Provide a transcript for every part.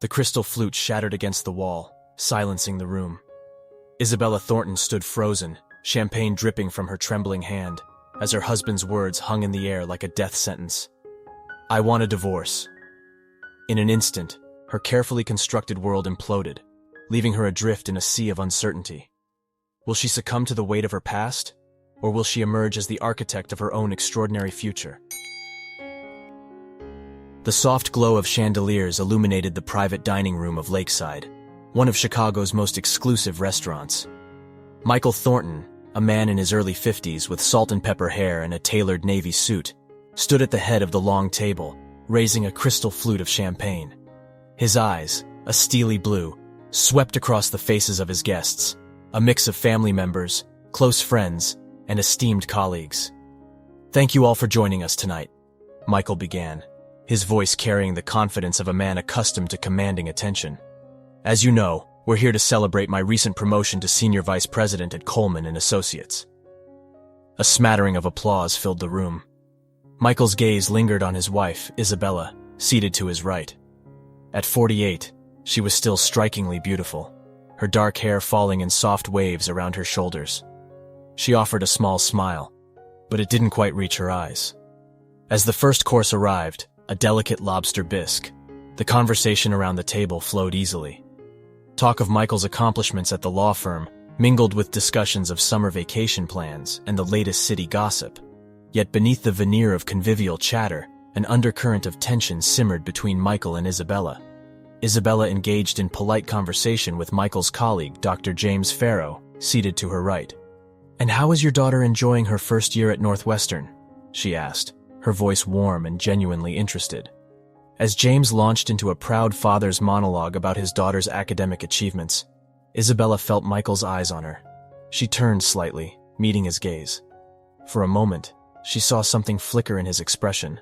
The crystal flute shattered against the wall, silencing the room. Isabella Thornton stood frozen, champagne dripping from her trembling hand, as her husband's words hung in the air like a death sentence. "I want a divorce." In an instant, her carefully constructed world imploded, leaving her adrift in a sea of uncertainty. Will she succumb to the weight of her past, or will she emerge as the architect of her own extraordinary future? The soft glow of chandeliers illuminated the private dining room of Lakeside, one of Chicago's most exclusive restaurants. Michael Thornton, a man in his early 50s with salt and pepper hair and a tailored navy suit, stood at the head of the long table, raising a crystal flute of champagne. His eyes, a steely blue, swept across the faces of his guests, a mix of family members, close friends, and esteemed colleagues. "Thank you all for joining us tonight," Michael began, his voice carrying the confidence of a man accustomed to commanding attention. "As you know, we're here to celebrate my recent promotion to Senior Vice President at Coleman and Associates." A smattering of applause filled the room. Michael's gaze lingered on his wife, Isabella, seated to his right. At 48, she was still strikingly beautiful, her dark hair falling in soft waves around her shoulders. She offered a small smile, but it didn't quite reach her eyes. As the first course arrived, a delicate lobster bisque, the conversation around the table flowed easily. Talk of Michael's accomplishments at the law firm mingled with discussions of summer vacation plans and the latest city gossip. Yet beneath the veneer of convivial chatter, an undercurrent of tension simmered between Michael and Isabella. Isabella engaged in polite conversation with Michael's colleague, Dr. James Farrow, seated to her right. "And how is your daughter enjoying her first year at Northwestern?" she asked, her voice warm and genuinely interested. As James launched into a proud father's monologue about his daughter's academic achievements, Isabella felt Michael's eyes on her. She turned slightly, meeting his gaze. For a moment, she saw something flicker in his expression,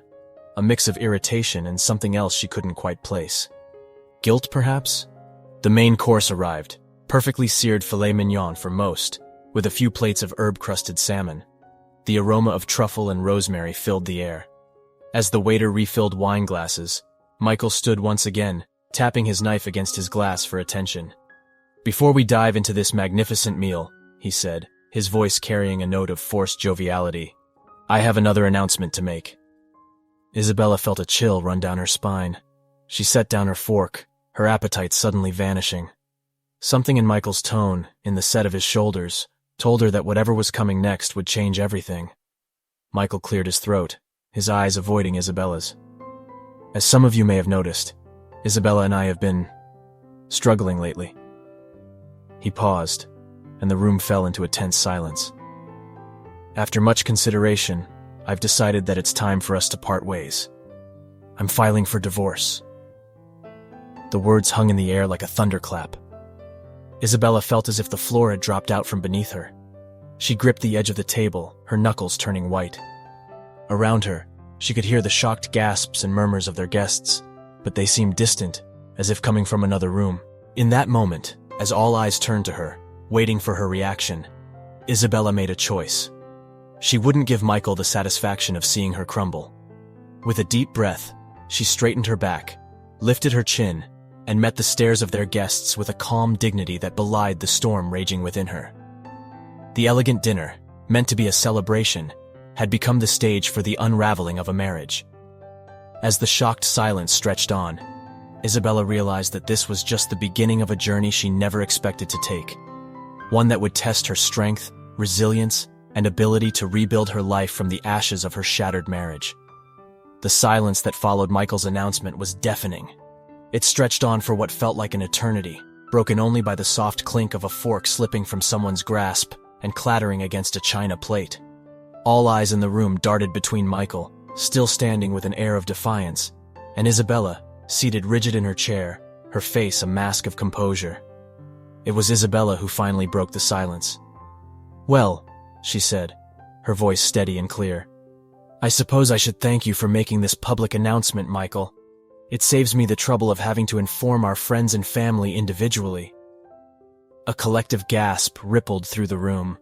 a mix of irritation and something else she couldn't quite place. Guilt, perhaps? The main course arrived, perfectly seared filet mignon for most, with a few plates of herb-crusted salmon. The aroma of truffle and rosemary filled the air. As the waiter refilled wine glasses, Michael stood once again, tapping his knife against his glass for attention. "Before we dive into this magnificent meal," he said, his voice carrying a note of forced joviality, "I have another announcement to make." Isabella felt a chill run down her spine. She set down her fork, her appetite suddenly vanishing. Something in Michael's tone, in the set of his shoulders, told her that whatever was coming next would change everything. Michael cleared his throat, his eyes avoiding Isabella's. "As some of you may have noticed, Isabella and I have been struggling lately." He paused, and the room fell into a tense silence. "After much consideration, I've decided that it's time for us to part ways. I'm filing for divorce." The words hung in the air like a thunderclap. Isabella felt as if the floor had dropped out from beneath her. She gripped the edge of the table, her knuckles turning white. Around her, she could hear the shocked gasps and murmurs of their guests, but they seemed distant, as if coming from another room. In that moment, as all eyes turned to her, waiting for her reaction, Isabella made a choice. She wouldn't give Michael the satisfaction of seeing her crumble. With a deep breath, she straightened her back, lifted her chin, and met the stares of their guests with a calm dignity that belied the storm raging within her. The elegant dinner, meant to be a celebration, had become the stage for the unraveling of a marriage. As the shocked silence stretched on, Isabella realized that this was just the beginning of a journey she never expected to take, one that would test her strength, resilience, and ability to rebuild her life from the ashes of her shattered marriage. The silence that followed Michael's announcement was deafening. It stretched on for what felt like an eternity, broken only by the soft clink of a fork slipping from someone's grasp and clattering against a china plate. All eyes in the room darted between Michael, still standing with an air of defiance, and Isabella, seated rigid in her chair, her face a mask of composure. It was Isabella who finally broke the silence. "Well," she said, her voice steady and clear, "I suppose I should thank you for making this public announcement, Michael. It saves me the trouble of having to inform our friends and family individually." A collective gasp rippled through the room.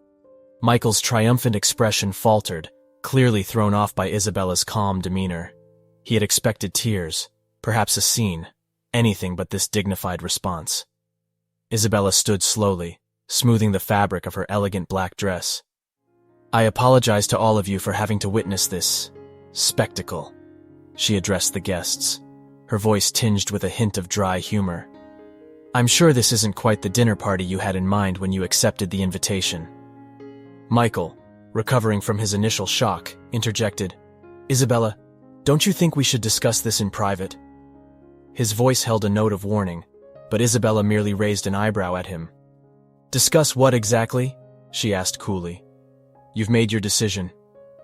Michael's triumphant expression faltered, clearly thrown off by Isabella's calm demeanor. He had expected tears, perhaps a scene, anything but this dignified response. Isabella stood slowly, smoothing the fabric of her elegant black dress. "I apologize to all of you for having to witness this spectacle," she addressed the guests, her voice tinged with a hint of dry humor. "I'm sure this isn't quite the dinner party you had in mind when you accepted the invitation." Michael, recovering from his initial shock, interjected, "Isabella, don't you think we should discuss this in private?" His voice held a note of warning, but Isabella merely raised an eyebrow at him. "Discuss what exactly?" she asked coolly. "You've made your decision,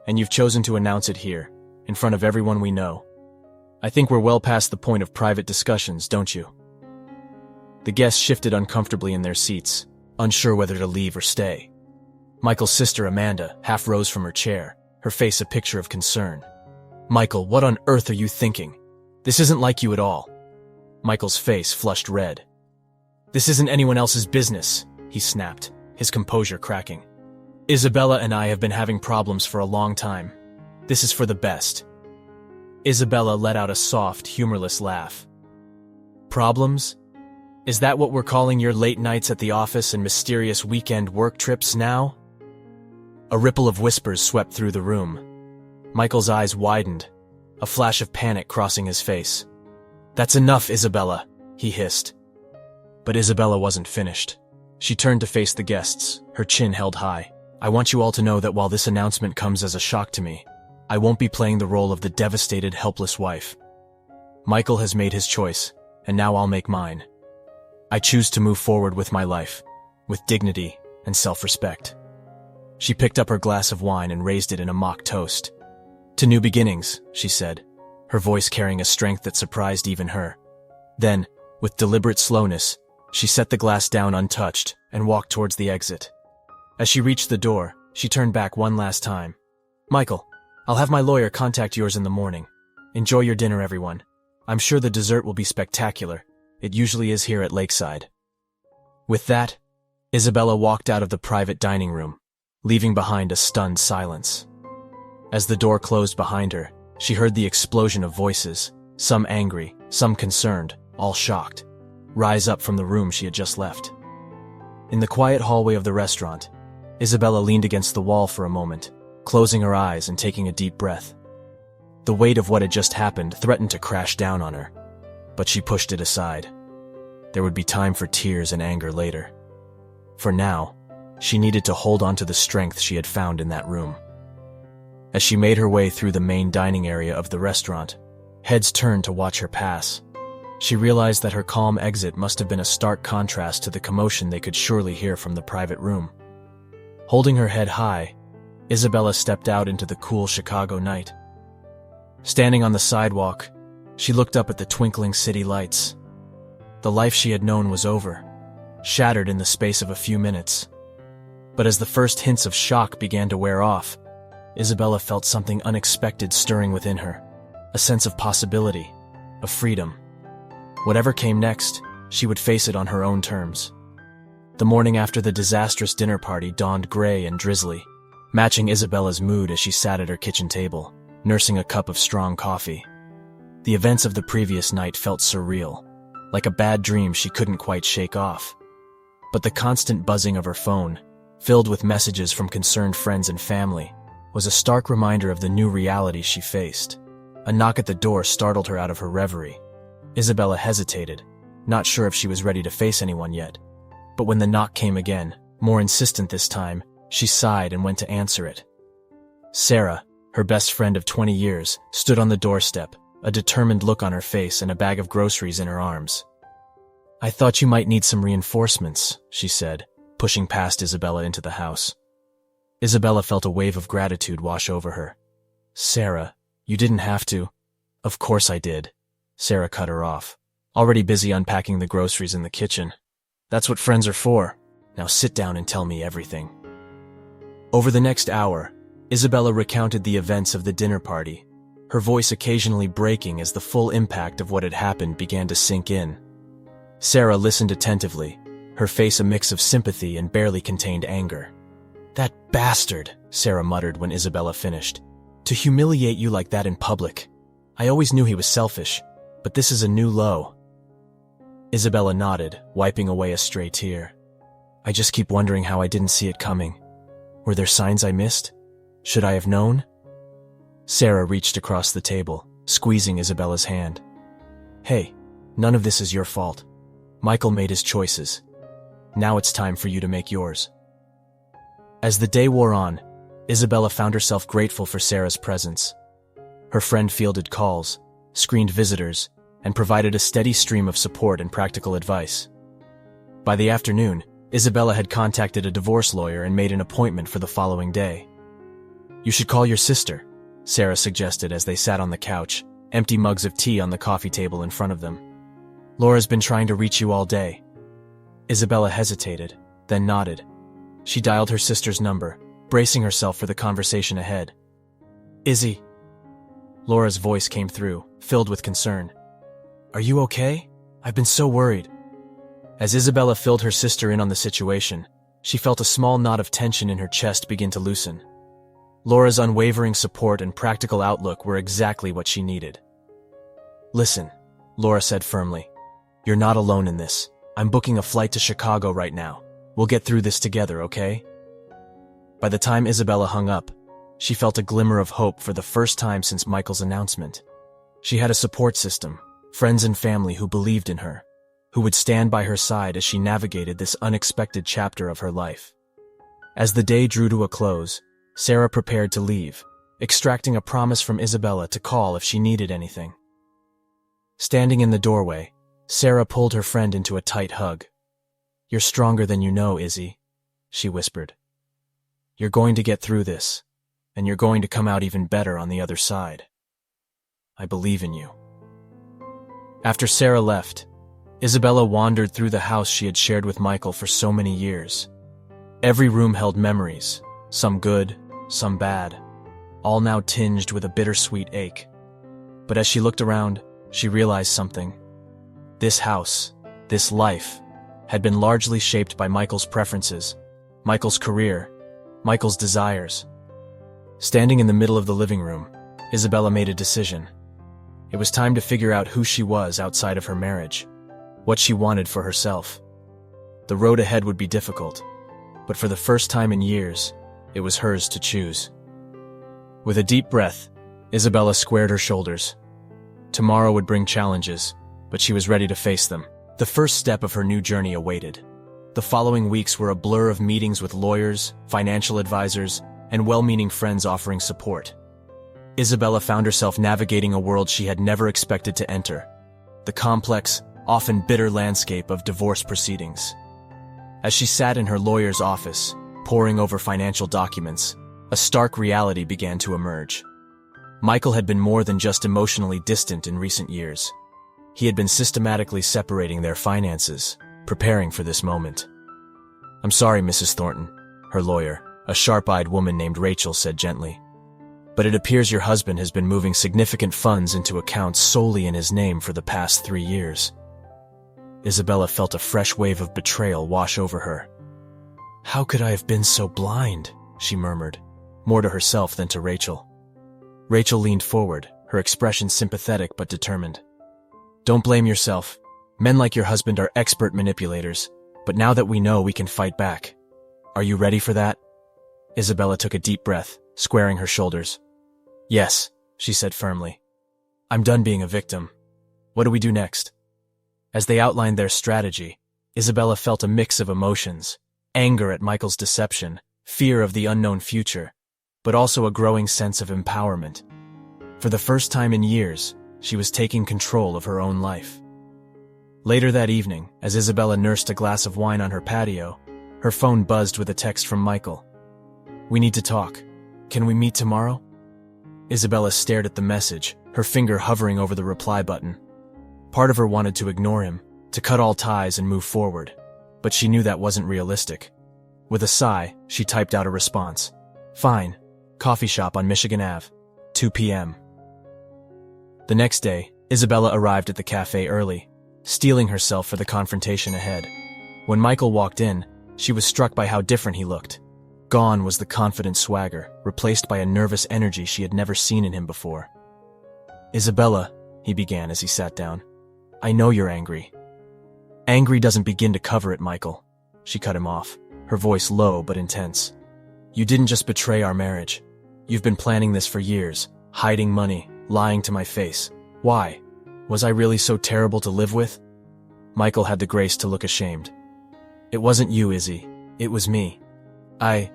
and you've chosen to announce it here, in front of everyone we know. I think we're well past the point of private discussions, don't you?" The guests shifted uncomfortably in their seats, unsure whether to leave or stay. Michael's sister Amanda half rose from her chair, her face a picture of concern. "Michael, what on earth are you thinking? This isn't like you at all." Michael's face flushed red. "This isn't anyone else's business," he snapped, his composure cracking. "Isabella and I have been having problems for a long time. This is for the best." Isabella let out a soft, humorless laugh. "Problems? Is that what we're calling your late nights at the office and mysterious weekend work trips now?" A ripple of whispers swept through the room. Michael's eyes widened, a flash of panic crossing his face. "That's enough, Isabella," he hissed. But Isabella wasn't finished. She turned to face the guests, her chin held high. "I want you all to know that while this announcement comes as a shock to me, I won't be playing the role of the devastated, helpless wife. Michael has made his choice, and now I'll make mine. I choose to move forward with my life, with dignity and self-respect." She picked up her glass of wine and raised it in a mock toast. "To new beginnings," she said, her voice carrying a strength that surprised even her. Then, with deliberate slowness, she set the glass down untouched and walked towards the exit. As she reached the door, she turned back one last time. "Michael, I'll have my lawyer contact yours in the morning. Enjoy your dinner, everyone. I'm sure the dessert will be spectacular. It usually is here at Lakeside." With that, Isabella walked out of the private dining room, leaving behind a stunned silence. As the door closed behind her, she heard the explosion of voices, some angry, some concerned, all shocked, rise up from the room she had just left. In the quiet hallway of the restaurant, Isabella leaned against the wall for a moment, closing her eyes and taking a deep breath. The weight of what had just happened threatened to crash down on her, but she pushed it aside. There would be time for tears and anger later. For now, she needed to hold on to the strength she had found in that room. As she made her way through the main dining area of the restaurant, heads turned to watch her pass. She realized that her calm exit must have been a stark contrast to the commotion they could surely hear from the private room. Holding her head high, Isabella stepped out into the cool Chicago night. Standing on the sidewalk, she looked up at the twinkling city lights. The life she had known was over, shattered in the space of a few minutes. But as the first hints of shock began to wear off, Isabella felt something unexpected stirring within her, a sense of possibility, of freedom. Whatever came next, she would face it on her own terms. The morning after the disastrous dinner party dawned gray and drizzly, matching Isabella's mood as she sat at her kitchen table, nursing a cup of strong coffee. The events of the previous night felt surreal, like a bad dream she couldn't quite shake off. But the constant buzzing of her phone, filled with messages from concerned friends and family, was a stark reminder of the new reality she faced. A knock at the door startled her out of her reverie. Isabella hesitated, not sure if she was ready to face anyone yet. But when the knock came again, more insistent this time, she sighed and went to answer it. Sarah, her best friend of 20 years, stood on the doorstep, a determined look on her face and a bag of groceries in her arms. "I thought you might need some reinforcements," she said, pushing past Isabella into the house. Isabella felt a wave of gratitude wash over her. "Sarah, you didn't have to." "Of course I did." Sarah cut her off, already busy unpacking the groceries in the kitchen. "That's what friends are for. Now sit down and tell me everything." Over the next hour, Isabella recounted the events of the dinner party, her voice occasionally breaking as the full impact of what had happened began to sink in. Sarah listened attentively, her face a mix of sympathy and barely contained anger. "That bastard," Sarah muttered when Isabella finished. "To humiliate you like that in public. I always knew he was selfish, but this is a new low." Isabella nodded, wiping away a stray tear. I just keep wondering how I didn't see it coming. Were there signs I missed? Should I have known? Sarah reached across the table, squeezing Isabella's hand. Hey, none of this is your fault. Michael made his choices. Now it's time for you to make yours. As the day wore on, Isabella found herself grateful for Sarah's presence. Her friend fielded calls, screened visitors, and provided a steady stream of support and practical advice. By the afternoon, Isabella had contacted a divorce lawyer and made an appointment for the following day. You should call your sister, Sarah suggested as they sat on the couch, empty mugs of tea on the coffee table in front of them. Laura's been trying to reach you all day. Isabella hesitated, then nodded. She dialed her sister's number, bracing herself for the conversation ahead. Izzy. Laura's voice came through, filled with concern. Are you okay? I've been so worried. As Isabella filled her sister in on the situation, she felt a small knot of tension in her chest begin to loosen. Laura's unwavering support and practical outlook were exactly what she needed. Listen, Laura said firmly. You're not alone in this. I'm booking a flight to Chicago right now. We'll get through this together, okay? By the time Isabella hung up, she felt a glimmer of hope for the first time since Michael's announcement. She had a support system, friends and family who believed in her, who would stand by her side as she navigated this unexpected chapter of her life. As the day drew to a close, Sarah prepared to leave, extracting a promise from Isabella to call if she needed anything. Standing in the doorway, Sarah pulled her friend into a tight hug. You're stronger than you know, Izzy, she whispered. You're going to get through this, and you're going to come out even better on the other side. I believe in you. After Sarah left, Isabella wandered through the house she had shared with Michael for so many years. Every room held memories, some good, some bad, all now tinged with a bittersweet ache. But as she looked around, she realized something. This house, this life, had been largely shaped by Michael's preferences, Michael's career, Michael's desires. Standing in the middle of the living room, Isabella made a decision. It was time to figure out who she was outside of her marriage, what she wanted for herself. The road ahead would be difficult, but for the first time in years, it was hers to choose. With a deep breath, Isabella squared her shoulders. Tomorrow would bring challenges, but she was ready to face them. The first step of her new journey awaited. The following weeks were a blur of meetings with lawyers, financial advisors, and well-meaning friends offering support. Isabella found herself navigating a world she had never expected to enter, the complex, often bitter landscape of divorce proceedings. As she sat in her lawyer's office, poring over financial documents, a stark reality began to emerge. Michael had been more than just emotionally distant in recent years. He had been systematically separating their finances, preparing for this moment. I'm sorry, Mrs. Thornton, her lawyer, a sharp-eyed woman named Rachel, said gently. But it appears your husband has been moving significant funds into accounts solely in his name for the past 3 years. Isabella felt a fresh wave of betrayal wash over her. How could I have been so blind? She murmured, more to herself than to Rachel. Rachel leaned forward, her expression sympathetic but determined. Don't blame yourself. Men like your husband are expert manipulators, but now that we know, we can fight back. Are you ready for that? Isabella took a deep breath, squaring her shoulders. Yes, she said firmly. I'm done being a victim. What do we do next? As they outlined their strategy, Isabella felt a mix of emotions, anger at Michael's deception, fear of the unknown future, but also a growing sense of empowerment. For the first time in years, she was taking control of her own life. Later that evening, as Isabella nursed a glass of wine on her patio, her phone buzzed with a text from Michael. We need to talk. Can we meet tomorrow? Isabella stared at the message, her finger hovering over the reply button. Part of her wanted to ignore him, to cut all ties and move forward, but she knew that wasn't realistic. With a sigh, she typed out a response. Fine. Coffee shop on Michigan Ave. 2 p.m. The next day, Isabella arrived at the cafe early, steeling herself for the confrontation ahead. When Michael walked in, she was struck by how different he looked. Gone was the confident swagger, replaced by a nervous energy she had never seen in him before. Isabella, he began as he sat down, I know you're angry. Angry doesn't begin to cover it, Michael. She cut him off, her voice low but intense. You didn't just betray our marriage. You've been planning this for years, hiding money, lying to my face. Why? Was I really so terrible to live with? Michael had the grace to look ashamed. It wasn't you, Izzy. It was me. I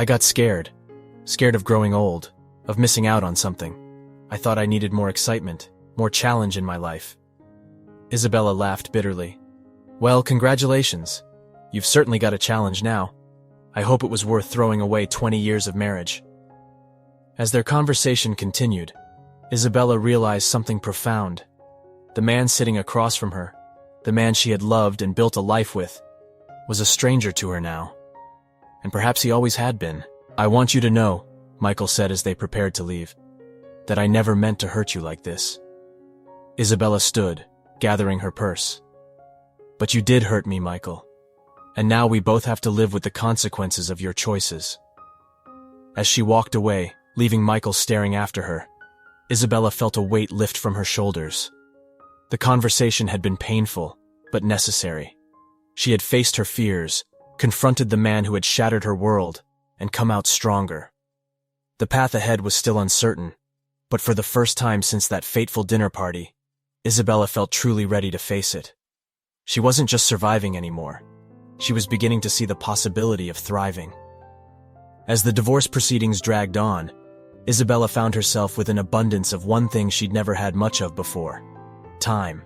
got scared. Scared of growing old, of missing out on something. I thought I needed more excitement, more challenge in my life. Isabella laughed bitterly. Well, congratulations. You've certainly got a challenge now. I hope it was worth throwing away 20 years of marriage. As their conversation continued, Isabella realized something profound. The man sitting across from her, the man she had loved and built a life with, was a stranger to her now. And perhaps he always had been. I want you to know, Michael said as they prepared to leave, that I never meant to hurt you like this. Isabella stood, gathering her purse. But you did hurt me, Michael. And now we both have to live with the consequences of your choices. As she walked away, leaving Michael staring after her, Isabella felt a weight lift from her shoulders. The conversation had been painful, but necessary. She had faced her fears, confronted the man who had shattered her world, and come out stronger. The path ahead was still uncertain, but for the first time since that fateful dinner party, Isabella felt truly ready to face it. She wasn't just surviving anymore. She was beginning to see the possibility of thriving. As the divorce proceedings dragged on, Isabella found herself with an abundance of one thing she'd never had much of before: time.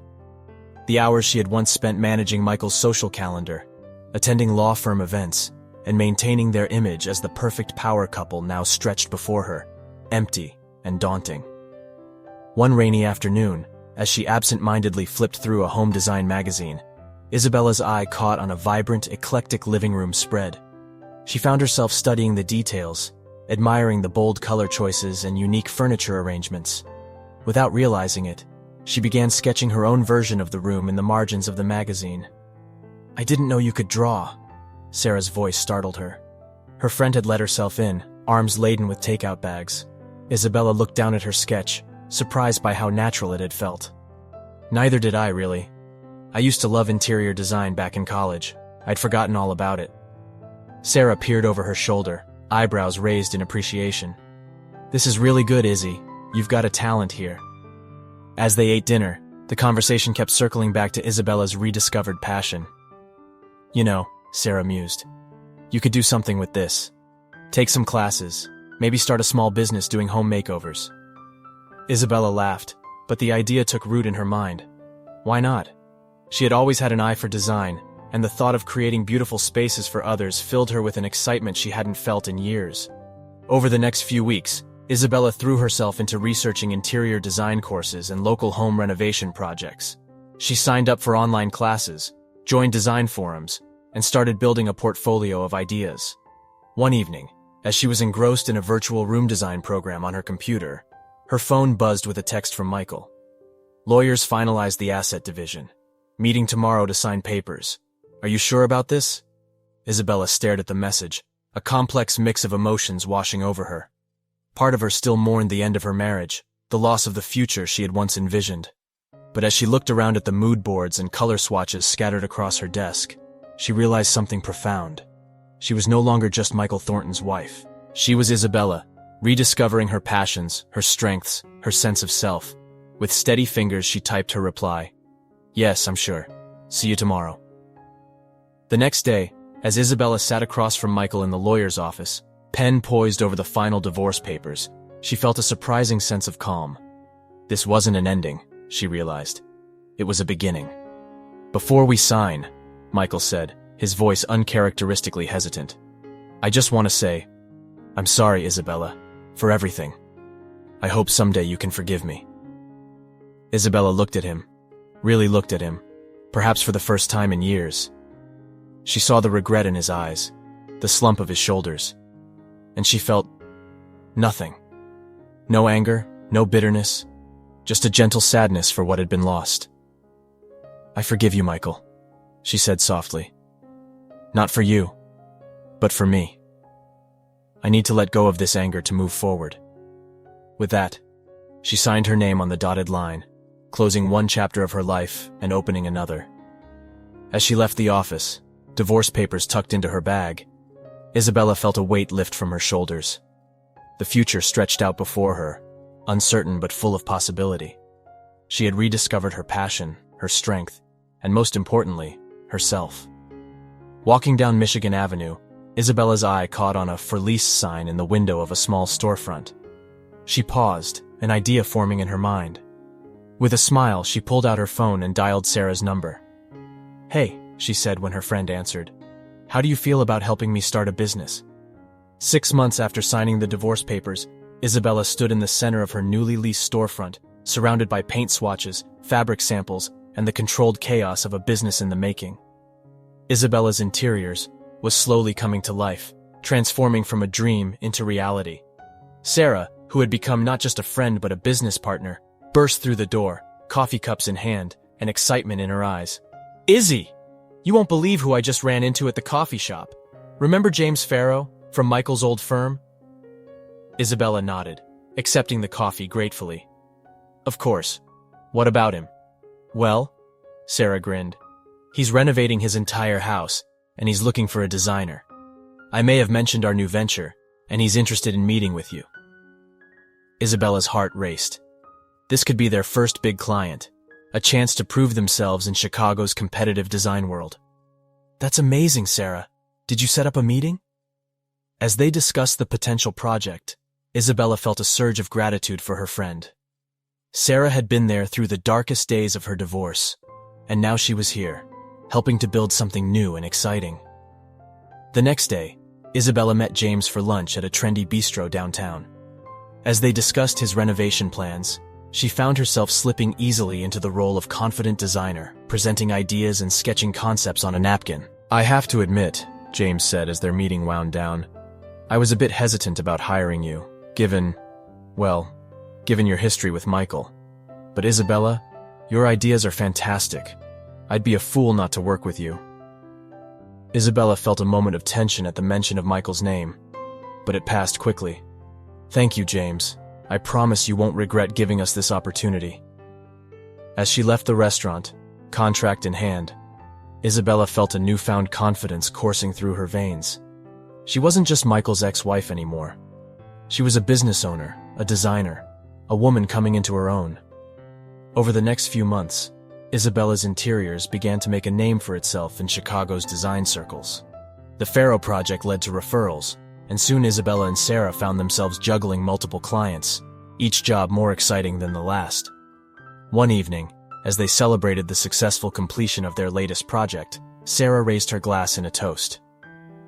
The hours she had once spent managing Michael's social calendar, attending law firm events, and maintaining their image as the perfect power couple now stretched before her, empty and daunting. One rainy afternoon, as she absent-mindedly flipped through a home design magazine, Isabella's eye caught on a vibrant, eclectic living room spread. She found herself studying the details, admiring the bold color choices and unique furniture arrangements. Without realizing it, she began sketching her own version of the room in the margins of the magazine. I didn't know you could draw. Sarah's voice startled her. Her friend had let herself in, arms laden with takeout bags. Isabella looked down at her sketch, surprised by how natural it had felt. Neither did I, really. I used to love interior design back in college. I'd forgotten all about it. Sarah peered over her shoulder, eyebrows raised in appreciation. This is really good, Izzy. You've got a talent here. As they ate dinner, the conversation kept circling back to Isabella's rediscovered passion. You know, Sarah mused, you could do something with this. Take some classes, maybe start a small business doing home makeovers. Isabella laughed, but the idea took root in her mind. Why not? She had always had an eye for design, and the thought of creating beautiful spaces for others filled her with an excitement she hadn't felt in years. Over the next few weeks, Isabella threw herself into researching interior design courses and local home renovation projects. She signed up for online classes, joined design forums, and started building a portfolio of ideas. One evening, as she was engrossed in a virtual room design program on her computer, her phone buzzed with a text from Michael. Lawyers finalized the asset division. Meeting tomorrow to sign papers. Are you sure about this? Isabella stared at the message, a complex mix of emotions washing over her. Part of her still mourned the end of her marriage, the loss of the future she had once envisioned. But as she looked around at the mood boards and color swatches scattered across her desk, she realized something profound. She was no longer just Michael Thornton's wife. She was Isabella, rediscovering her passions, her strengths, her sense of self. With steady fingers, she typed her reply. Yes, I'm sure. See you tomorrow. The next day, as Isabella sat across from Michael in the lawyer's office, pen poised over the final divorce papers, she felt a surprising sense of calm. This wasn't an ending, she realized. It was a beginning. Before we sign, Michael said, his voice uncharacteristically hesitant, I just want to say, I'm sorry, Isabella, for everything. I hope someday you can forgive me. Isabella looked at him, really looked at him, perhaps for the first time in years. She saw the regret in his eyes, the slump of his shoulders, and she felt nothing. No anger, no bitterness, just a gentle sadness for what had been lost. I forgive you, Michael, she said softly. Not for you, but for me. I need to let go of this anger to move forward. With that, she signed her name on the dotted line, closing one chapter of her life and opening another. As she left the office, divorce papers tucked into her bag, Isabella felt a weight lift from her shoulders. The future stretched out before her, uncertain but full of possibility. She had rediscovered her passion, her strength, and most importantly, herself. Walking down Michigan Avenue, Isabella's eye caught on a "For Lease" sign in the window of a small storefront. She paused, an idea forming in her mind. With a smile, she pulled out her phone and dialed Sarah's number. "Hey," she said when her friend answered. "How do you feel about helping me start a business?" 6 months after signing the divorce papers, Isabella stood in the center of her newly leased storefront, surrounded by paint swatches, fabric samples, and the controlled chaos of a business in the making. Isabella's interiors was slowly coming to life, transforming from a dream into reality. Sarah, who had become not just a friend but a business partner, burst through the door, coffee cups in hand, and excitement in her eyes. "Izzy! You won't believe who I just ran into at the coffee shop. Remember James Farrow, from Michael's old firm?" Isabella nodded, accepting the coffee gratefully. "Of course. What about him?" "Well," Sarah grinned, "he's renovating his entire house, and he's looking for a designer. I may have mentioned our new venture, and he's interested in meeting with you." Isabella's heart raced. This could be their first big client, a chance to prove themselves in Chicago's competitive design world. "That's amazing, Sarah. Did you set up a meeting?" As they discussed the potential project, Isabella felt a surge of gratitude for her friend. Sarah had been there through the darkest days of her divorce, and now she was here, helping to build something new and exciting. The next day, Isabella met James for lunch at a trendy bistro downtown. As they discussed his renovation plans, she found herself slipping easily into the role of confident designer, presenting ideas and sketching concepts on a napkin. "I have to admit," James said as their meeting wound down, "I was a bit hesitant about hiring you, given your history with Michael. But Isabella, your ideas are fantastic. I'd be a fool not to work with you." Isabella felt a moment of tension at the mention of Michael's name, but it passed quickly. "Thank you, James. I promise you won't regret giving us this opportunity." As she left the restaurant, contract in hand, Isabella felt a newfound confidence coursing through her veins. She wasn't just Michael's ex-wife anymore. She was a business owner, a designer, a woman coming into her own. Over the next few months, Isabella's interiors began to make a name for itself in Chicago's design circles. The Farrow project led to referrals, and soon Isabella and Sarah found themselves juggling multiple clients, each job more exciting than the last. One evening, as they celebrated the successful completion of their latest project, Sarah raised her glass in a toast.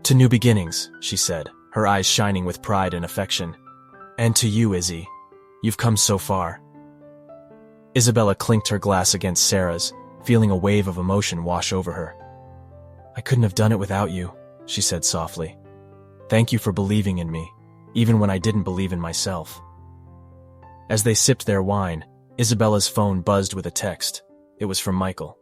"To new beginnings," she said, her eyes shining with pride and affection. "And to you, Izzy. You've come so far." Isabella clinked her glass against Sarah's, feeling a wave of emotion wash over her. "I couldn't have done it without you," she said softly. "Thank you for believing in me, even when I didn't believe in myself." As they sipped their wine, Isabella's phone buzzed with a text. It was from Michael.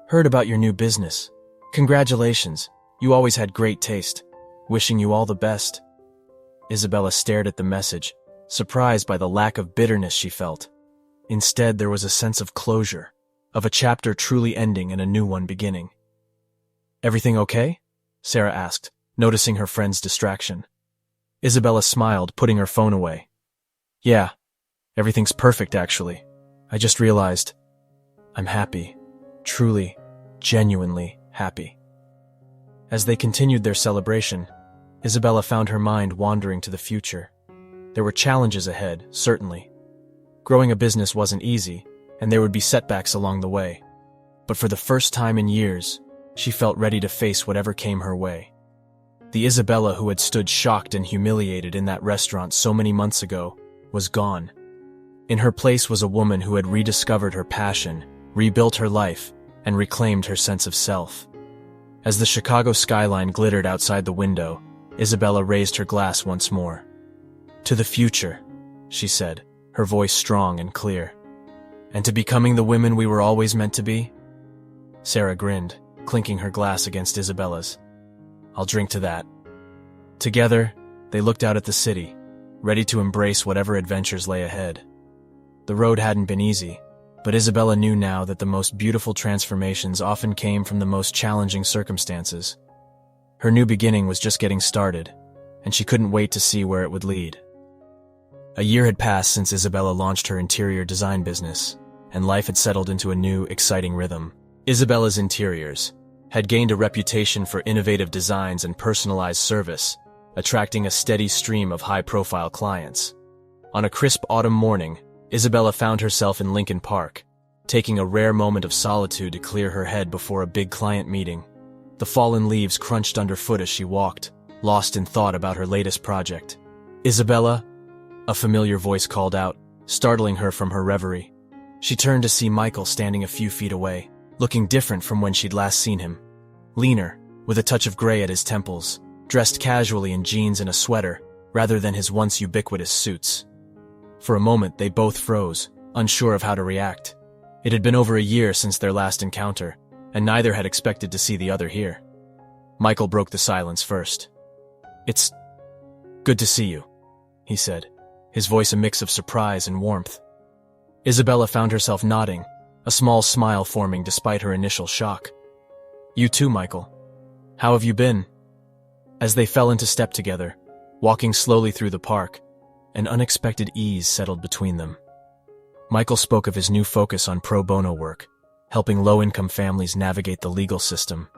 "Heard about your new business. Congratulations. You always had great taste. Wishing you all the best." Isabella stared at the message, surprised by the lack of bitterness she felt. Instead, there was a sense of closure, of a chapter truly ending and a new one beginning. "Everything okay?" Sarah asked, noticing her friend's distraction. Isabella smiled, putting her phone away. "Yeah, everything's perfect, actually. I just realized I'm happy. Truly, genuinely happy." As they continued their celebration, Isabella found her mind wandering to the future. There were challenges ahead, certainly. Growing a business wasn't easy, and there would be setbacks along the way. But for the first time in years, she felt ready to face whatever came her way. The Isabella who had stood shocked and humiliated in that restaurant so many months ago was gone. In her place was a woman who had rediscovered her passion, rebuilt her life, and reclaimed her sense of self. As the Chicago skyline glittered outside the window, Isabella raised her glass once more. "To the future," she said, her voice strong and clear. "And to becoming the women we were always meant to be?" Sarah grinned, clinking her glass against Isabella's. "I'll drink to that." Together, they looked out at the city, ready to embrace whatever adventures lay ahead. The road hadn't been easy, But Isabella knew now that the most beautiful transformations often came from the most challenging circumstances. Her new beginning was just getting started, and she couldn't wait to see where it would lead. A year had passed since Isabella launched her interior design business, and life had settled into a new, exciting rhythm. Isabella's Interiors had gained a reputation for innovative designs and personalized service, attracting a steady stream of high-profile clients. On a crisp autumn morning, Isabella found herself in Lincoln Park, taking a rare moment of solitude to clear her head before a big client meeting. The fallen leaves crunched underfoot as she walked, lost in thought about her latest project. "Isabella?" a familiar voice called out, startling her from her reverie. She turned to see Michael standing a few feet away, looking different from when she'd last seen him. Leaner, with a touch of gray at his temples, dressed casually in jeans and a sweater, rather than his once ubiquitous suits. For a moment, they both froze, unsure of how to react. It had been over a year since their last encounter, and neither had expected to see the other here. Michael broke the silence first. "It's good to see you," he said, his voice a mix of surprise and warmth. Isabella found herself nodding, a small smile forming despite her initial shock. "You too, Michael. How have you been?" As they fell into step together, walking slowly through the park, an unexpected ease settled between them. Michael spoke of his new focus on pro bono work, helping low-income families navigate the legal system.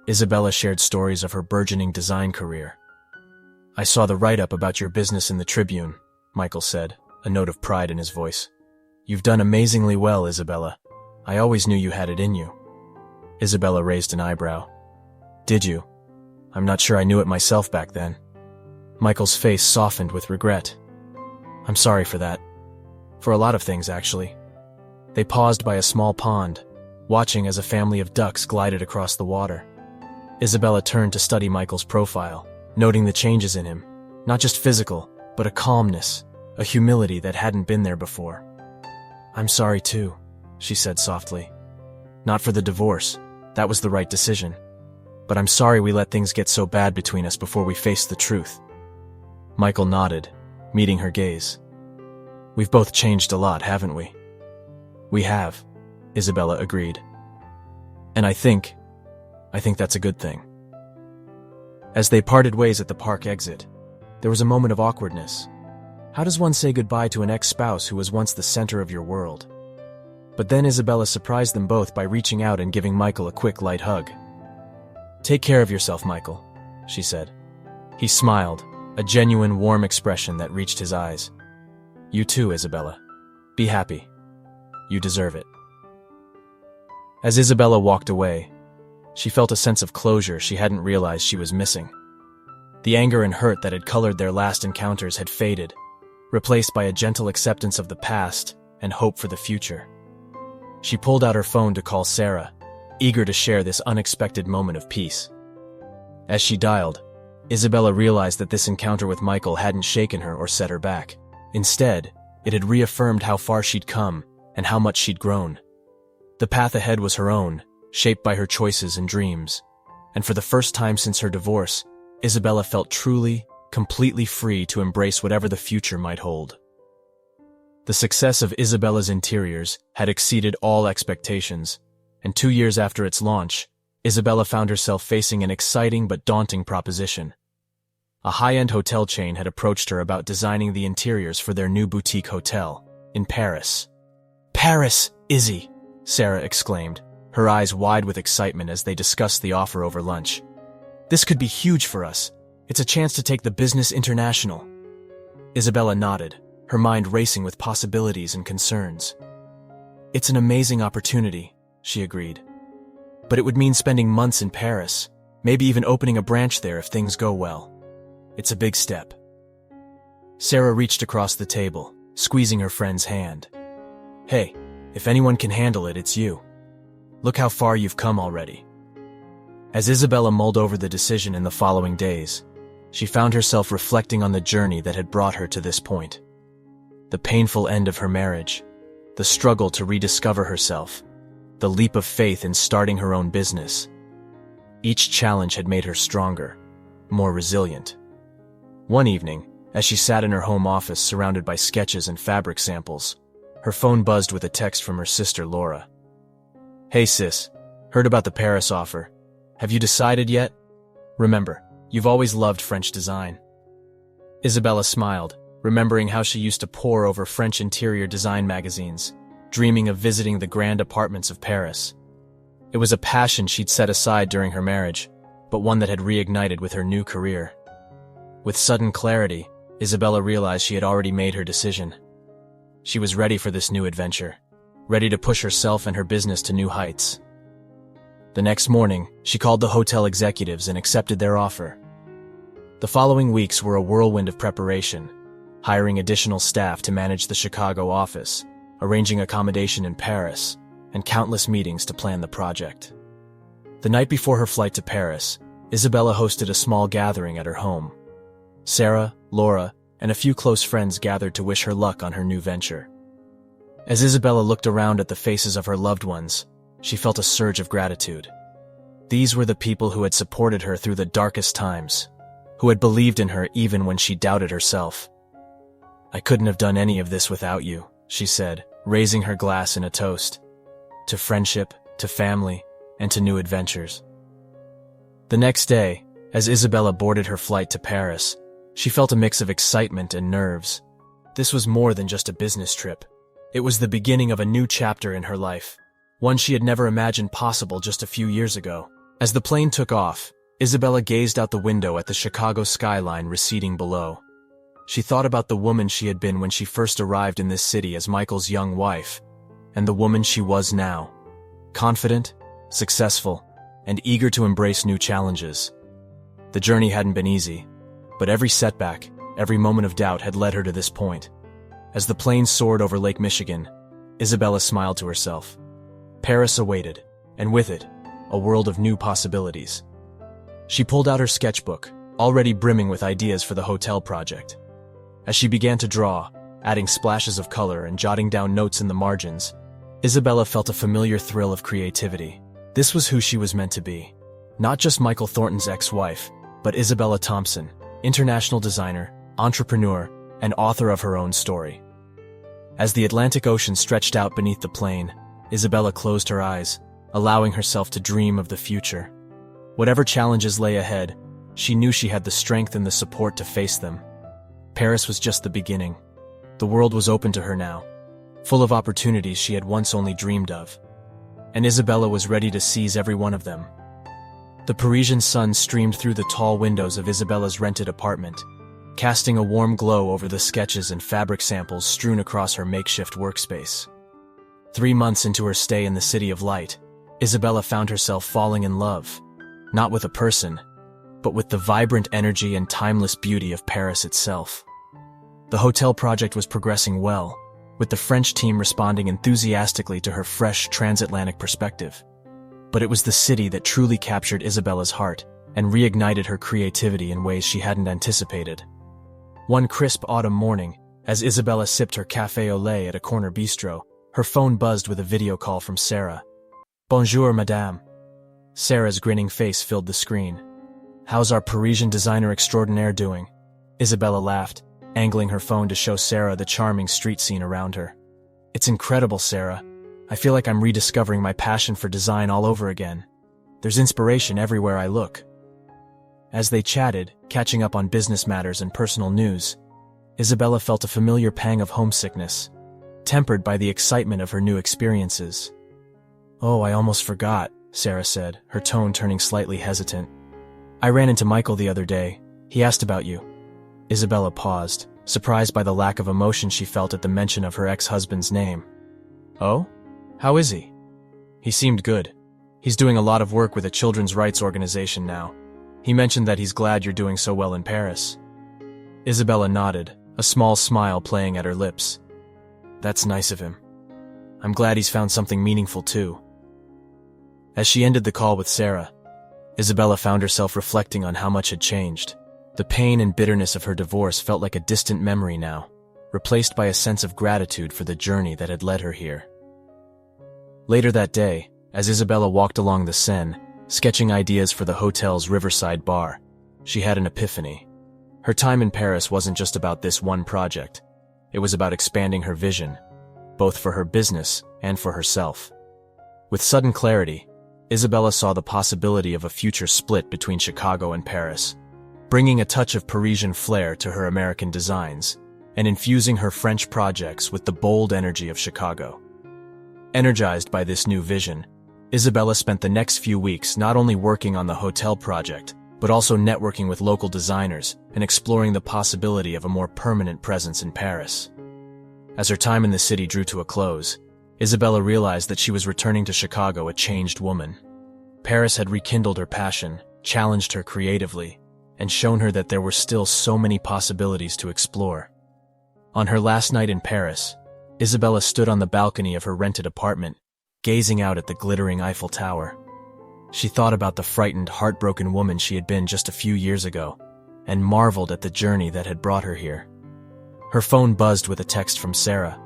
Isabella shared stories of her burgeoning design career. "I saw the write-up about your business in the Tribune," Michael said, a note of pride in his voice. "You've done amazingly well, Isabella. I always knew you had it in you." Isabella raised an eyebrow. "Did you? I'm not sure I knew it myself back then." Michael's face softened with regret. "I'm sorry for that. For a lot of things, actually." They paused by a small pond, watching as a family of ducks glided across the water. Isabella turned to study Michael's profile, noting the changes in him, not just physical, but a calmness, a humility that hadn't been there before. "I'm sorry too," she said softly. "Not for the divorce. That was the right decision. But I'm sorry we let things get so bad between us before we faced the truth." Michael nodded, meeting her gaze. "We've both changed a lot, haven't we?" "We have," Isabella agreed. "And I think that's a good thing." As they parted ways at the park exit, there was a moment of awkwardness. How does one say goodbye to an ex-spouse who was once the center of your world? But then Isabella surprised them both by reaching out and giving Michael a quick, light hug. "Take care of yourself, Michael," she said. He smiled, a genuine, warm expression that reached his eyes. "You too, Isabella. Be happy. You deserve it." As Isabella walked away, she felt a sense of closure she hadn't realized she was missing. The anger and hurt that had colored their last encounters had faded, replaced by a gentle acceptance of the past and hope for the future. She pulled out her phone to call Sarah, eager to share this unexpected moment of peace. As she dialed, Isabella realized that this encounter with Michael hadn't shaken her or set her back. Instead, it had reaffirmed how far she'd come and how much she'd grown. The path ahead was her own, shaped by her choices and dreams. And for the first time since her divorce, Isabella felt truly, completely free to embrace whatever the future might hold. The success of Isabella's Interiors had exceeded all expectations, and 2 years after its launch, Isabella found herself facing an exciting but daunting proposition. A high-end hotel chain had approached her about designing the interiors for their new boutique hotel in Paris. "Paris, Izzy!" Sarah exclaimed, her eyes wide with excitement as they discussed the offer over lunch. "This could be huge for us. It's a chance to take the business international." Isabella nodded, her mind racing with possibilities and concerns. "It's an amazing opportunity," she agreed. "But it would mean spending months in Paris, maybe even opening a branch there if things go well. It's a big step." Sarah reached across the table, squeezing her friend's hand. "Hey, if anyone can handle it, it's you. Look how far you've come already." As Isabella mulled over the decision in the following days, she found herself reflecting on the journey that had brought her to this point. The painful end of her marriage, the struggle to rediscover herself, the leap of faith in starting her own business. Each challenge had made her stronger, more resilient. One evening, as she sat in her home office surrounded by sketches and fabric samples, Her phone buzzed with a text from her sister Laura. "Hey sis, heard about the Paris offer. Have you decided yet? Remember, you've always loved French design." Isabella smiled, remembering how she used to pore over French interior design magazines, dreaming of visiting the grand apartments of Paris. It was a passion she'd set aside during her marriage, but one that had reignited with her new career. With sudden clarity, Isabella realized she had already made her decision. She was ready for this new adventure, ready to push herself and her business to new heights. The next morning, she called the hotel executives and accepted their offer. The following weeks were a whirlwind of preparation, hiring additional staff to manage the Chicago office, arranging accommodation in Paris, and countless meetings to plan the project. The night before her flight to Paris, Isabella hosted a small gathering at her home. Sarah, Laura, and a few close friends gathered to wish her luck on her new venture. As Isabella looked around at the faces of her loved ones, she felt a surge of gratitude. These were the people who had supported her through the darkest times, who had believed in her even when she doubted herself. "I couldn't have done any of this without you," she said, raising her glass in a toast. To friendship, to family, and to new adventures. The next day, as Isabella boarded her flight to Paris, she felt a mix of excitement and nerves. This was more than just a business trip. It was the beginning of a new chapter in her life, one she had never imagined possible just a few years ago. As the plane took off, Isabella gazed out the window at the Chicago skyline receding below. She thought about the woman she had been when she first arrived in this city as Michael's young wife, and the woman she was now, confident, successful, and eager to embrace new challenges. The journey hadn't been easy, but every setback, every moment of doubt had led her to this point. As the plane soared over Lake Michigan, Isabella smiled to herself. Paris awaited, and with it, a world of new possibilities. She pulled out her sketchbook, already brimming with ideas for the hotel project. As she began to draw, adding splashes of color and jotting down notes in the margins, Isabella felt a familiar thrill of creativity. This was who she was meant to be. Not just Michael Thornton's ex-wife, but Isabella Thompson, international designer, entrepreneur, and author of her own story. As the Atlantic Ocean stretched out beneath the plane, Isabella closed her eyes, allowing herself to dream of the future. Whatever challenges lay ahead, she knew she had the strength and the support to face them. Paris was just the beginning. The world was open to her now, full of opportunities she had once only dreamed of. And Isabella was ready to seize every one of them. The Parisian sun streamed through the tall windows of Isabella's rented apartment, casting a warm glow over the sketches and fabric samples strewn across her makeshift workspace. 3 months into her stay in the City of Light, Isabella found herself falling in love, not with a person, but with the vibrant energy and timeless beauty of Paris itself. The hotel project was progressing well, with the French team responding enthusiastically to her fresh transatlantic perspective. But it was the city that truly captured Isabella's heart and reignited her creativity in ways she hadn't anticipated. One crisp autumn morning, as Isabella sipped her café au lait at a corner bistro, her phone buzzed with a video call from Sarah. "Bonjour, madame." Sarah's grinning face filled the screen. "How's our Parisian designer extraordinaire doing?" Isabella laughed, angling her phone to show Sarah the charming street scene around her. "It's incredible, Sarah. I feel like I'm rediscovering my passion for design all over again. There's inspiration everywhere I look." As they chatted, catching up on business matters and personal news, Isabella felt a familiar pang of homesickness, tempered by the excitement of her new experiences. "Oh, I almost forgot," Sarah said, her tone turning slightly hesitant. "I ran into Michael the other day. He asked about you." Isabella paused, surprised by the lack of emotion she felt at the mention of her ex-husband's name. "Oh? How is he?" "He seemed good. He's doing a lot of work with a children's rights organization now. He mentioned that he's glad you're doing so well in Paris." Isabella nodded, a small smile playing at her lips. "That's nice of him. I'm glad he's found something meaningful too." As she ended the call with Sarah, Isabella found herself reflecting on how much had changed. The pain and bitterness of her divorce felt like a distant memory now, replaced by a sense of gratitude for the journey that had led her here. Later that day, as Isabella walked along the Seine, sketching ideas for the hotel's riverside bar, she had an epiphany. Her time in Paris wasn't just about this one project. It was about expanding her vision, both for her business and for herself. With sudden clarity, Isabella saw the possibility of a future split between Chicago and Paris, bringing a touch of Parisian flair to her American designs and infusing her French projects with the bold energy of Chicago. Energized by this new vision, Isabella spent the next few weeks not only working on the hotel project, but also networking with local designers and exploring the possibility of a more permanent presence in Paris. As her time in the city drew to a close, Isabella realized that she was returning to Chicago a changed woman. Paris had rekindled her passion, challenged her creatively, and shown her that there were still so many possibilities to explore. On her last night in Paris, Isabella stood on the balcony of her rented apartment, gazing out at the glittering Eiffel Tower. She thought about the frightened, heartbroken woman she had been just a few years ago, and marveled at the journey that had brought her here. Her phone buzzed with a text from Sarah.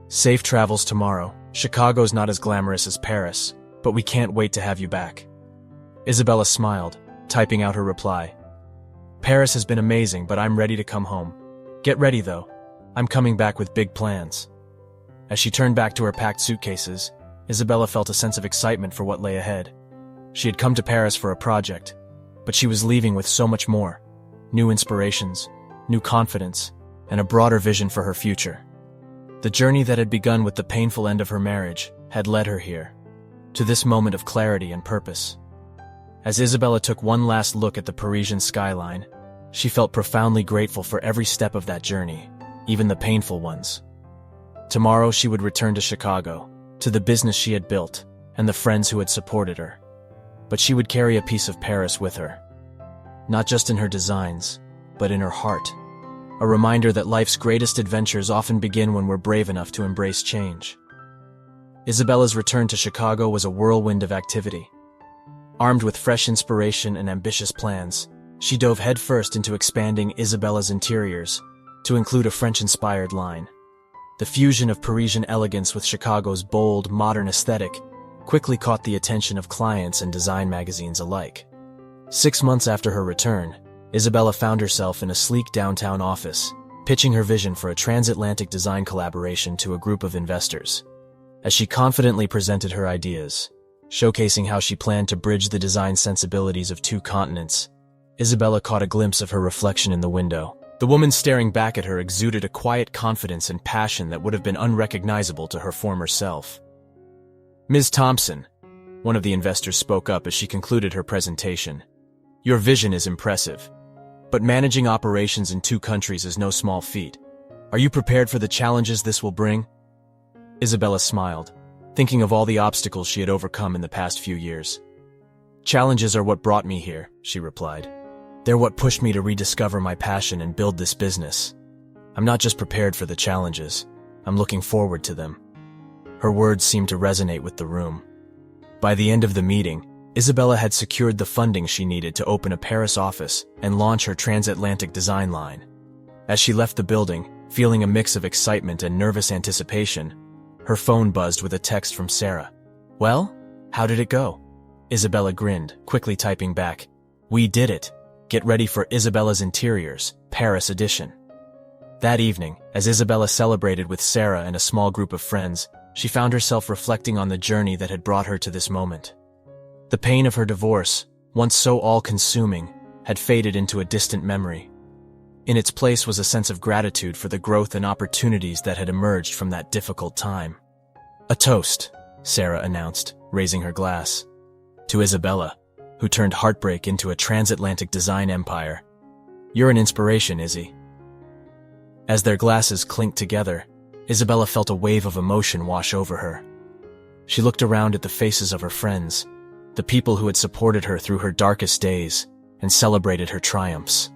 "Safe travels tomorrow. Chicago's not as glamorous as Paris, but we can't wait to have you back." Isabella smiled, typing out her reply. "Paris has been amazing, but I'm ready to come home. Get ready, though. I'm coming back with big plans." As she turned back to her packed suitcases, Isabella felt a sense of excitement for what lay ahead. She had come to Paris for a project, but she was leaving with so much more: new inspirations, new confidence, and a broader vision for her future. The journey that had begun with the painful end of her marriage had led her here, to this moment of clarity and purpose. As Isabella took one last look at the Parisian skyline, she felt profoundly grateful for every step of that journey, even the painful ones. Tomorrow she would return to Chicago, to the business she had built, and the friends who had supported her. But she would carry a piece of Paris with her. Not just in her designs, but in her heart. A reminder that life's greatest adventures often begin when we're brave enough to embrace change. Isabella's return to Chicago was a whirlwind of activity. Armed with fresh inspiration and ambitious plans, she dove headfirst into expanding Isabella's interiors, to include a French-inspired line. The fusion of Parisian elegance with Chicago's bold, modern aesthetic quickly caught the attention of clients and design magazines alike. 6 months after her return, Isabella found herself in a sleek downtown office, pitching her vision for a transatlantic design collaboration to a group of investors. As she confidently presented her ideas, showcasing how she planned to bridge the design sensibilities of two continents, Isabella caught a glimpse of her reflection in the window. The woman staring back at her exuded a quiet confidence and passion that would have been unrecognizable to her former self. "Ms. Thompson," one of the investors spoke up as she concluded her presentation, "your vision is impressive. But managing operations in 2 countries is no small feat. Are you prepared for the challenges this will bring?" Isabella smiled, thinking of all the obstacles she had overcome in the past few years. "Challenges are what brought me here," she replied. "They're what pushed me to rediscover my passion and build this business. I'm not just prepared for the challenges, I'm looking forward to them." Her words seemed to resonate with the room. By the end of the meeting, Isabella had secured the funding she needed to open a Paris office and launch her transatlantic design line. As she left the building, feeling a mix of excitement and nervous anticipation, her phone buzzed with a text from Sarah. "Well, how did it go?" Isabella grinned, quickly typing back, "We did it. Get ready for Isabella's Interiors, Paris edition." That evening, as Isabella celebrated with Sarah and a small group of friends, she found herself reflecting on the journey that had brought her to this moment. The pain of her divorce, once so all-consuming, had faded into a distant memory. In its place was a sense of gratitude for the growth and opportunities that had emerged from that difficult time. "A toast," Sarah announced, raising her glass. To Isabella, who turned heartbreak into a transatlantic design empire. "You're an inspiration, Izzy." As their glasses clinked together, Isabella felt a wave of emotion wash over her. She looked around at the faces of her friends, the people who had supported her through her darkest days, and celebrated her triumphs.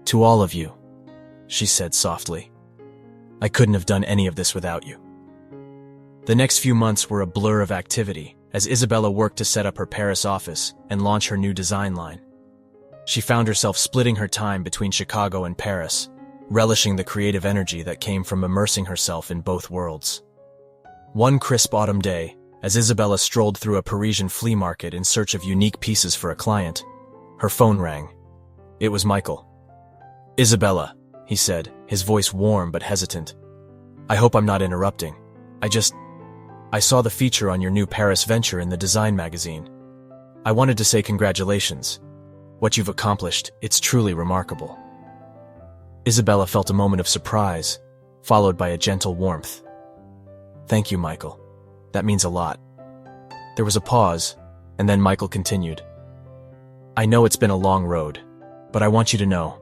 "To all of you," she said softly, "I couldn't have done any of this without you." The next few months were a blur of activity as Isabella worked to set up her Paris office and launch her new design line. She found herself splitting her time between Chicago and Paris, relishing the creative energy that came from immersing herself in both worlds. One crisp autumn day, as Isabella strolled through a Parisian flea market in search of unique pieces for a client, her phone rang. It was Michael. "Isabella," he said, his voice warm but hesitant. I hope I'm not interrupting. I saw the feature on your new Paris venture in the design magazine. I wanted to say congratulations. What you've accomplished, it's truly remarkable. Isabella felt a moment of surprise, followed by a gentle warmth. Thank you, Michael. That means a lot. There was a pause, and then Michael continued. I know it's been a long road, but I want you to know.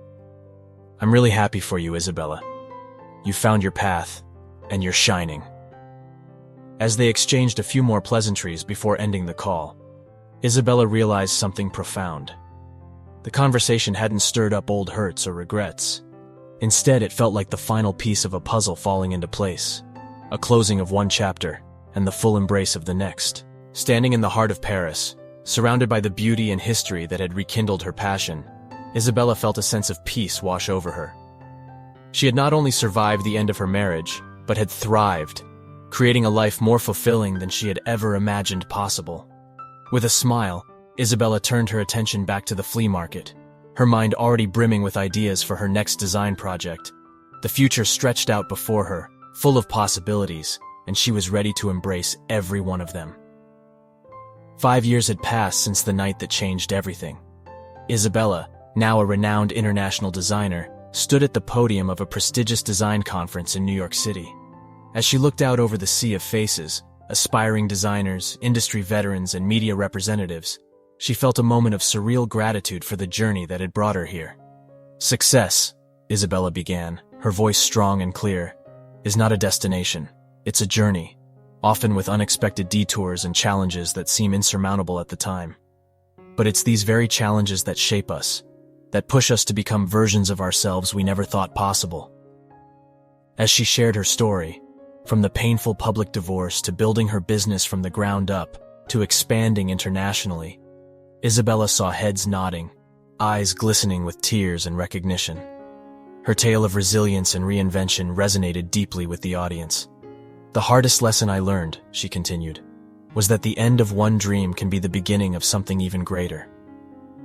I'm really happy for you, Isabella. You found your path, and you're shining. As they exchanged a few more pleasantries before ending the call, Isabella realized something profound. The conversation hadn't stirred up old hurts or regrets. Instead, it felt like the final piece of a puzzle falling into place, a closing of one chapter, and the full embrace of the next. Standing in the heart of Paris, surrounded by the beauty and history that had rekindled her passion, Isabella felt a sense of peace wash over her. She had not only survived the end of her marriage, but had thrived, creating a life more fulfilling than she had ever imagined possible. With a smile, Isabella turned her attention back to the flea market, her mind already brimming with ideas for her next design project. The future stretched out before her, full of possibilities, and she was ready to embrace every one of them. 5 years had passed since the night that changed everything. Isabella, now a renowned international designer, stood at the podium of a prestigious design conference in New York City. As she looked out over the sea of faces, aspiring designers, industry veterans, and media representatives, she felt a moment of surreal gratitude for the journey that had brought her here. Success, Isabella began, her voice strong and clear, is not a destination. It's a journey, often with unexpected detours and challenges that seem insurmountable at the time. But it's these very challenges that shape us, that push us to become versions of ourselves we never thought possible. As she shared her story, from the painful public divorce to building her business from the ground up to expanding internationally, Isabella saw heads nodding, eyes glistening with tears and recognition. Her tale of resilience and reinvention resonated deeply with the audience. The hardest lesson I learned, she continued, was that the end of one dream can be the beginning of something even greater.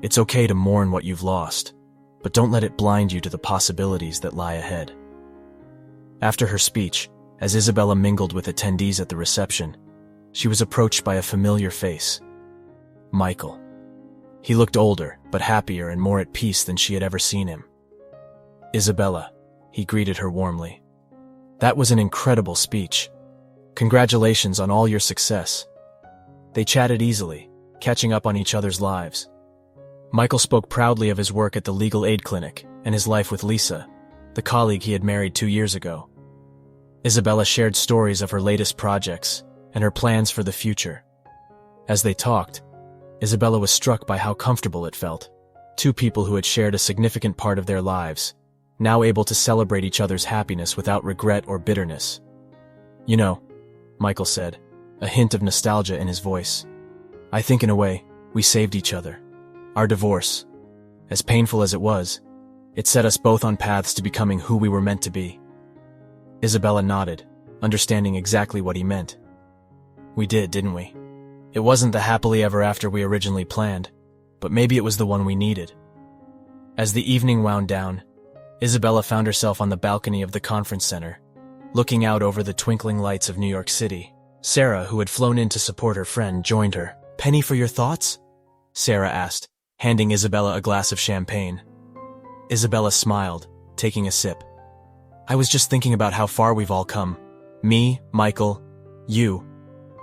It's okay to mourn what you've lost, but don't let it blind you to the possibilities that lie ahead. After her speech, as Isabella mingled with attendees at the reception, she was approached by a familiar face. Michael. He looked older, but happier and more at peace than she had ever seen him. Isabella, he greeted her warmly. That was an incredible speech. Congratulations on all your success. They chatted easily, catching up on each other's lives. Michael spoke proudly of his work at the legal aid clinic and his life with Lisa, the colleague he had married 2 years ago. Isabella shared stories of her latest projects and her plans for the future. As they talked, Isabella was struck by how comfortable it felt. Two people who had shared a significant part of their lives, now able to celebrate each other's happiness without regret or bitterness. You know, Michael said, a hint of nostalgia in his voice. I think in a way, we saved each other. Our divorce, as painful as it was, it set us both on paths to becoming who we were meant to be. Isabella nodded, understanding exactly what he meant. We did, didn't we? It wasn't the happily ever after we originally planned, but maybe it was the one we needed. As the evening wound down, Isabella found herself on the balcony of the conference center, looking out over the twinkling lights of New York City. Sarah, who had flown in to support her friend, joined her. Penny for your thoughts? Sarah asked, handing Isabella a glass of champagne. Isabella smiled, taking a sip. I was just thinking about how far we've all come. Me, Michael, you.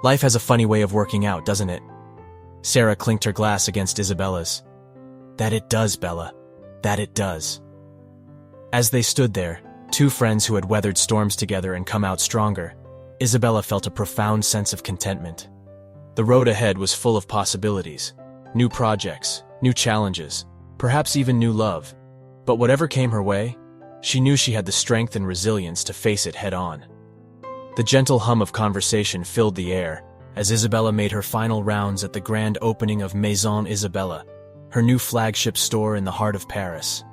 Life has a funny way of working out, doesn't it? Sarah clinked her glass against Isabella's. That it does, Bella. That it does. As they stood there, two friends who had weathered storms together and come out stronger, Isabella felt a profound sense of contentment. The road ahead was full of possibilities. New projects, new challenges, perhaps even new love. But whatever came her way, she knew she had the strength and resilience to face it head-on. The gentle hum of conversation filled the air as Isabella made her final rounds at the grand opening of Maison Isabella, her new flagship store in the heart of Paris.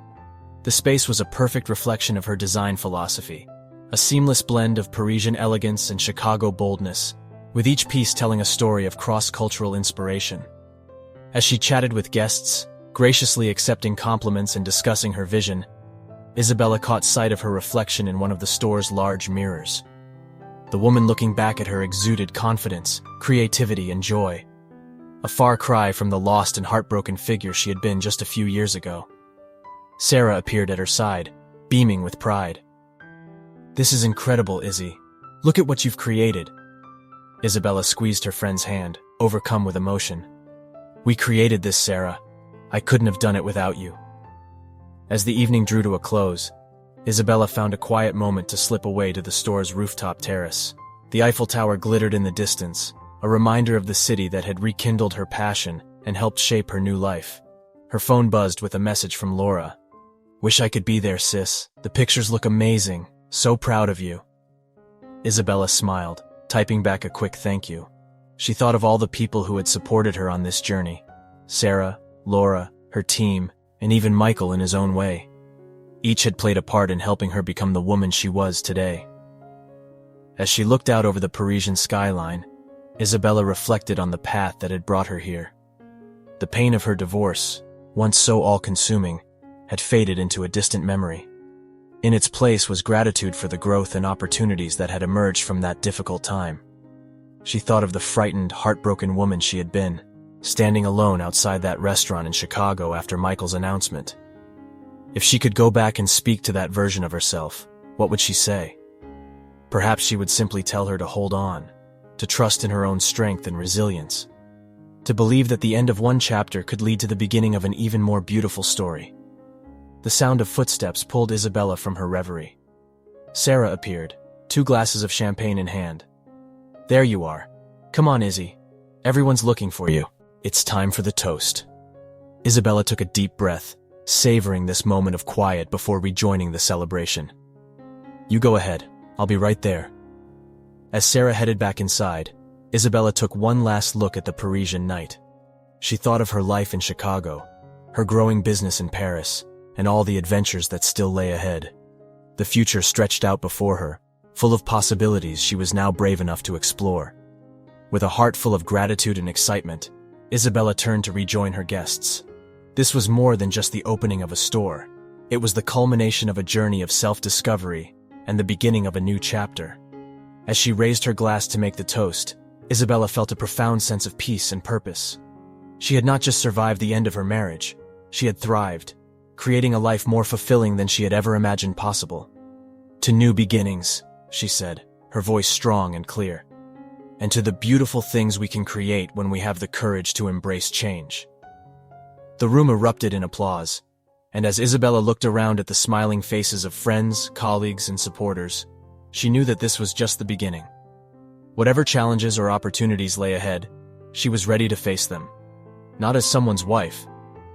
The space was a perfect reflection of her design philosophy, a seamless blend of Parisian elegance and Chicago boldness, with each piece telling a story of cross-cultural inspiration. As she chatted with guests, graciously accepting compliments and discussing her vision, Isabella caught sight of her reflection in one of the store's large mirrors. The woman looking back at her exuded confidence, creativity, and joy. A far cry from the lost and heartbroken figure she had been just a few years ago. Sarah appeared at her side, beaming with pride. "This is incredible, Izzy. Look at what you've created." Isabella squeezed her friend's hand, overcome with emotion. "We created this, Sarah. I couldn't have done it without you." As the evening drew to a close, Isabella found a quiet moment to slip away to the store's rooftop terrace. The Eiffel Tower glittered in the distance, a reminder of the city that had rekindled her passion and helped shape her new life. Her phone buzzed with a message from Laura. "Wish I could be there, sis. The pictures look amazing. So proud of you." Isabella smiled, typing back a quick thank you. She thought of all the people who had supported her on this journey. Sarah, Laura, her team, and even Michael in his own way. Each had played a part in helping her become the woman she was today. As she looked out over the Parisian skyline, Isabella reflected on the path that had brought her here. The pain of her divorce, once so all-consuming, had faded into a distant memory. In its place was gratitude for the growth and opportunities that had emerged from that difficult time. She thought of the frightened, heartbroken woman she had been, standing alone outside that restaurant in Chicago after Michael's announcement. If she could go back and speak to that version of herself, what would she say? Perhaps she would simply tell her to hold on, to trust in her own strength and resilience, to believe that the end of one chapter could lead to the beginning of an even more beautiful story. The sound of footsteps pulled Isabella from her reverie. Sarah appeared, 2 glasses of champagne in hand. "There you are. Come on, Izzy. Everyone's looking for you. It's time for the toast." Isabella took a deep breath, savoring this moment of quiet before rejoining the celebration. "You go ahead. I'll be right there." As Sarah headed back inside, Isabella took one last look at the Parisian night. She thought of her life in Chicago, her growing business in Paris, and all the adventures that still lay ahead. The future stretched out before her, full of possibilities she was now brave enough to explore. With a heart full of gratitude and excitement, Isabella turned to rejoin her guests. This was more than just the opening of a store. It was the culmination of a journey of self-discovery and the beginning of a new chapter. As she raised her glass to make the toast, Isabella felt a profound sense of peace and purpose. She had not just survived the end of her marriage, she had thrived, creating a life more fulfilling than she had ever imagined possible. "To new beginnings," she said, her voice strong and clear. "And to the beautiful things we can create when we have the courage to embrace change." The room erupted in applause, and as Isabella looked around at the smiling faces of friends, colleagues, and supporters, she knew that this was just the beginning. Whatever challenges or opportunities lay ahead, she was ready to face them. Not as someone's wife,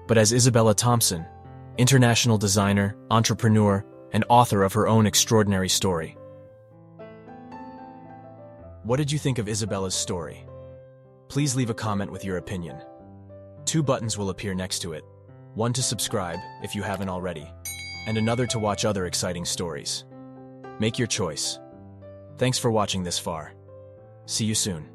but as Isabella Thompson, international designer, entrepreneur, and author of her own extraordinary story. What did you think of Isabella's story? Please leave a comment with your opinion. 2 buttons will appear next to it. One to subscribe, if you haven't already, and another to watch other exciting stories. Make your choice. Thanks for watching this far. See you soon.